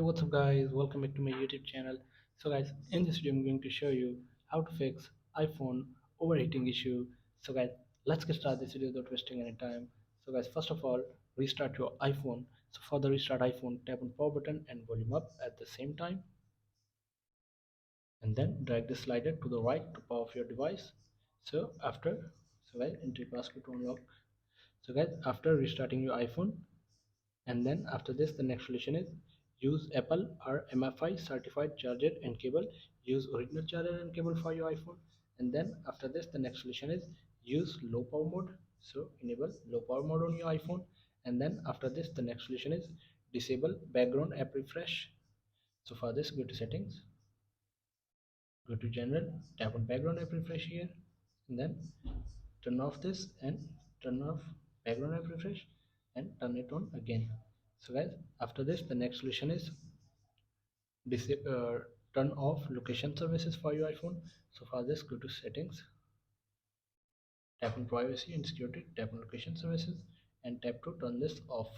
Hey, what's up guys? Welcome back to my YouTube channel. So guys, in this video I'm going to show you how to fix iPhone overheating issue. So guys, let's get started this video without wasting any time. So guys, first of all, restart your iPhone. So for the restart iPhone, tap on power button and volume up at the same time, and then drag the slider to the right to power off your device. So guys, enter your passcode to unlock. So guys, after restarting your iPhone, and then after this the next solution is use Apple or MFI certified charger and cable. Use original charger and cable for your iPhone. And then after this the next solution is use low power mode. So enable low power mode on your iPhone. And then after this the next solution is disable background app refresh. So for this, go to settings, go to general, tap on background app refresh here, and then turn off this and turn off background app refresh and turn it on again. So guys, after this the next solution is turn off location services for your iPhone. So for this, go to settings, tap on privacy and security, tap on location services, and tap to turn this off.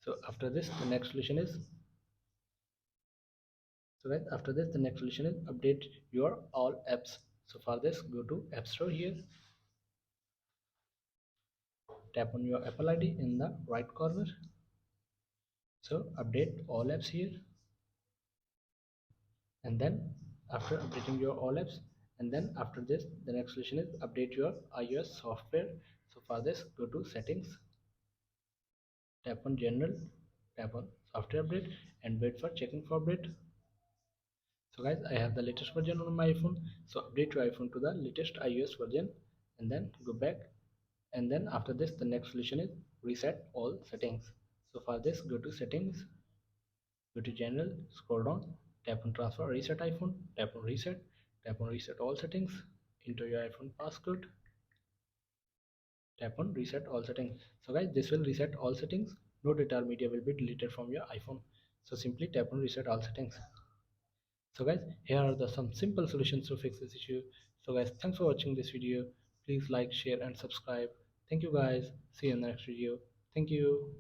So after this the next solution is so guys, after this the next solution is update your all apps. So for this, go to App Store here, tap on your Apple ID in the right corner. So update all apps here, and then after updating your all apps, and then after this the next solution is update your iOS software. So for this, go to settings, tap on general, tap on software update, and wait for checking for update. So guys, I have the latest version on my iPhone, so update your iPhone to the latest iOS version, and then go back. And then after this the next solution is reset all settings. So for this, go to settings, go to general, scroll down, tap on transfer reset iPhone, tap on reset all settings, enter your iPhone passcode, tap on reset all settings. So guys, this will reset all settings. No data or media will be deleted from your iPhone. So simply tap on reset all settings. So guys, here are the some simple solutions to fix this issue. So guys, thanks for watching this video. Please like, share and subscribe. Thank you guys. See you in the next video. Thank you.